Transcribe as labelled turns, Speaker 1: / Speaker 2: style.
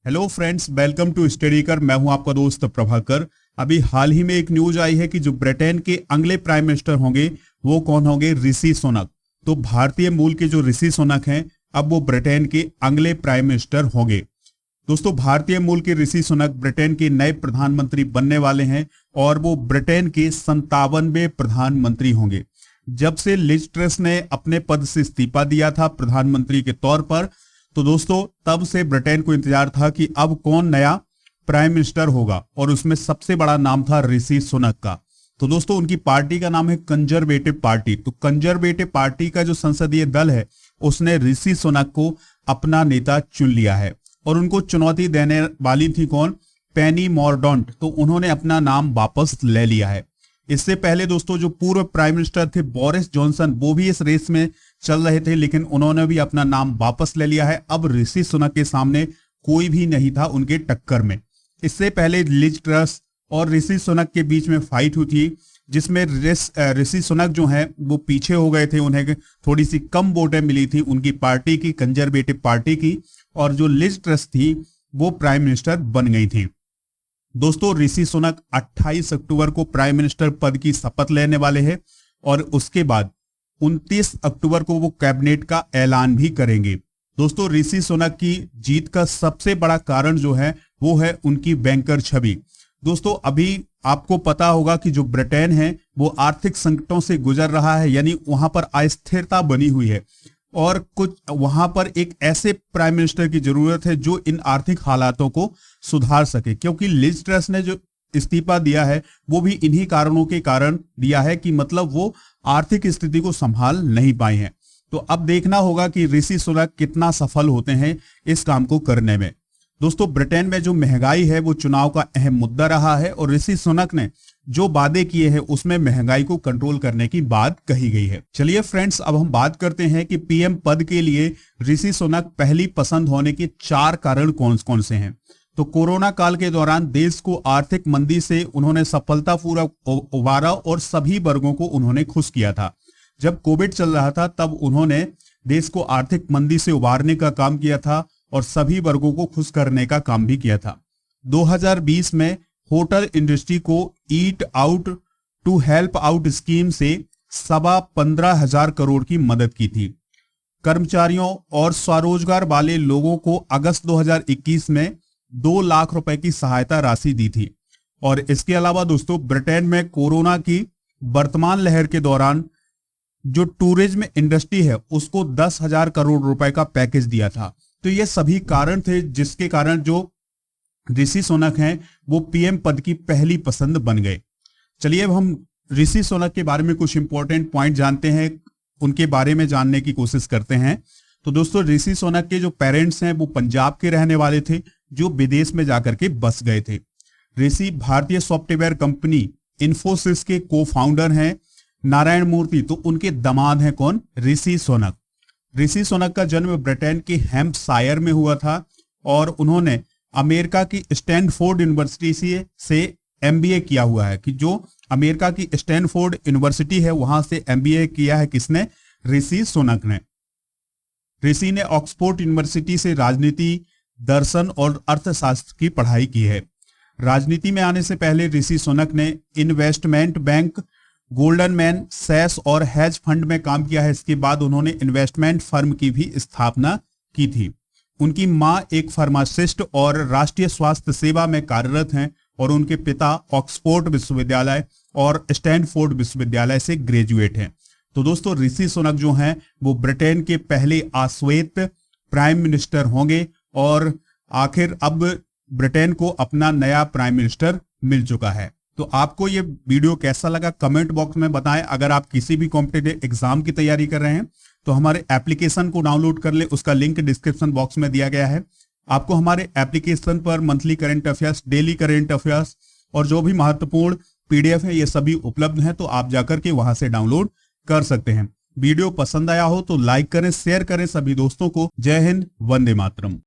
Speaker 1: Hello friends, welcome to Studykar. मैं हूं आपका दोस्त प्रभाकर। अभी हाल ही में एक न्यूज आई है कि जो ब्रिटेन के अगले प्राइम मिनिस्टर होंगे वो कौन होंगे? ऋषि सुनक। तो भारतीय मूल के जो ऋषि सुनक हैं अब वो ब्रिटेन के अगले प्राइम मिनिस्टर होंगे। दोस्तों, भारतीय मूल के ऋषि सुनक ब्रिटेन के नए प्रधानमंत्री बनने वाले हैं और वो ब्रिटेन के 57वें प्रधानमंत्री होंगे। जब से लिज ट्रस ने अपने पद से इस्तीफा दिया था प्रधानमंत्री के तौर पर, तो दोस्तों तब से ब्रिटेन को इंतजार था कि अब कौन नया प्राइम मिनिस्टर होगा और उसमें सबसे बड़ा नाम था ऋषि सुनक का। तो दोस्तों उनकी पार्टी का नाम है कंजर्वेटिव पार्टी। तो कंजर्वेटिव पार्टी का जो संसदीय दल है उसने ऋषि सुनक को अपना नेता चुन लिया है और उनको चुनौती देने वाली थी कौन? पेनी मॉर्डॉन्ट। तो उन्होंने अपना नाम वापस ले लिया है। इससे पहले दोस्तों जो पूर्व प्राइम मिनिस्टर थे बोरिस जॉनसन, वो भी इस रेस में चल रहे थे, लेकिन उन्होंने भी अपना नाम वापस ले लिया है। अब ऋषि सुनक के सामने कोई भी नहीं था उनके टक्कर में। इससे पहले लिज ट्रस और ऋषि सुनक के बीच में फाइट हुई थी, जिसमें ऋषि सुनक जो है वो पीछे हो गए थे। उन्हें थोड़ी सी कम वोटें मिली थी उनकी पार्टी की, कंजर्वेटिव पार्टी की, और जो लिज ट्रस थी वो प्राइम मिनिस्टर बन गई थी। दोस्तों ऋषि सुनक 28 अक्टूबर को प्राइम मिनिस्टर पद की शपथ लेने वाले हैं और उसके बाद 29 अक्टूबर को वो कैबिनेट का ऐलान भी करेंगे। दोस्तों ऋषि सुनक की जीत का सबसे बड़ा कारण जो है वो है उनकी बैंकर छवि। दोस्तों अभी आपको पता होगा कि जो ब्रिटेन है वो आर्थिक संकटों से गुजर रहा है, यानी वहां पर अस्थिरता बनी हुई है और कुछ वहां पर एक ऐसे प्राइम मिनिस्टर की जरूरत है जो इन आर्थिक हालातों को सुधार सके, क्योंकि लिज ट्रस ने जो इस्तीफा दिया है वो भी इन्हीं कारणों के कारण दिया है कि मतलब वो आर्थिक स्थिति को संभाल नहीं पाए हैं। तो अब देखना होगा कि ऋषि सुनक कितना सफल होते हैं इस काम को करने में। दोस्तों ब्रिटेन में जो महंगाई है वो चुनाव का अहम मुद्दा रहा है और ऋषि सुनक ने जो वादे किए हैं उसमें महंगाई को कंट्रोल करने की बात कही गई है। चलिए फ्रेंड्स, अब हम बात करते हैं कि पीएम पद के लिए ऋषि सुनक पहली पसंद होने के 4 कारण कौन कौन से हैं। तो कोरोना काल के दौरान देश को आर्थिक मंदी से उन्होंने सफलतापूर्वक उबारा और सभी वर्गों को उन्होंने खुश किया था। जब कोविड चल रहा था तब उन्होंने देश को आर्थिक मंदी से उबारने का काम किया था और सभी वर्गों को खुश करने का काम भी किया था। 2020 में होटल इंडस्ट्री को eat out to help out scheme से 15,500 करोड़ की मदद की थी। कर्मचारियों और स्वरोजगार वाले लोगों को अगस्त 2021 में 2 लाख रुपए की सहायता राशि दी थी। और इसके अलावा दोस्तों ब्रिटेन में कोरोना की वर्तमान लहर के दौरान जो टूरिज्म इंडस्ट्री है उसको 10,000 करोड़ रुपए का पैकेज दिया था। तो ये सभी कारण थे जिसके कारण जो ऋषि सुनक हैं वो पीएम पद की पहली पसंद बन गए। चलिए अब हम ऋषि सुनक के बारे में कुछ इंपॉर्टेंट पॉइंट जानते हैं, उनके बारे में जानने की कोशिश करते हैं। तो दोस्तों ऋषि सुनक के जो पेरेंट्स हैं वो पंजाब के रहने वाले थे जो विदेश में जाकर के बस गए थे। ऋषि भारतीय सॉफ्टवेयर कंपनी इन्फोसिस के को फाउंडर हैं। नारायण मूर्ति तो उनके दामाद हैं कौन? ऋषि सुनक। ऋषि सुनक का जन्म ब्रिटेन के हैम्पशायर में हुआ था और उन्होंने अमेरिका की स्टैनफोर्ड यूनिवर्सिटी से एमबीए किया हुआ है, कि जो अमेरिका की स्टैनफोर्ड यूनिवर्सिटी है वहां से एमबीए किया है किसने? ऋषि सुनक ने। ऋषि ने ऑक्सफोर्ड यूनिवर्सिटी से राजनीति, दर्शन और अर्थशास्त्र की पढ़ाई की है। राजनीति में आने से पहले ऋषि सुनक ने investment bank, Goldman, Sachs और हेज फंड में काम किया है। इसके बाद उन्होंने इन्वेस्टमेंट फर्म की भी स्थापना की थी। उनकी मां एक फार्मासिस्ट और राष्ट्रीय स्वास्थ्य सेवा में कार्यरत हैं और उनके पिता ऑक्सफोर्ड विश्वविद्यालय और स्टैनफोर्ड विश्वविद्यालय से ग्रेजुएट हैं। तो दोस्तों ऋषि सुनक जो हैं वो ब्रिटेन के पहले अश्वेत प्राइम मिनिस्टर होंगे और आखिर अब ब्रिटेन को अपना नया प्राइम मिनिस्टर मिल चुका है। तो आपको ये वीडियो कैसा लगा कमेंट बॉक्स में बताएं। अगर आप किसी भी कॉम्पिटिटिव एग्जाम की तैयारी कर रहे हैं तो हमारे एप्लीकेशन को डाउनलोड कर ले, उसका लिंक डिस्क्रिप्शन बॉक्स में दिया गया है। आपको हमारे एप्लीकेशन पर monthly current affairs, daily current affairs और जो भी महत्वपूर्ण पीडीएफ है ये सभी उपलब्ध हैं, तो आप जाकर के वहां से डाउनलोड कर सकते हैं। वीडियो पसंद आया हो तो लाइक करें, शेयर करें सभी दोस्तों को। जय हिंद, वंदे मातरम।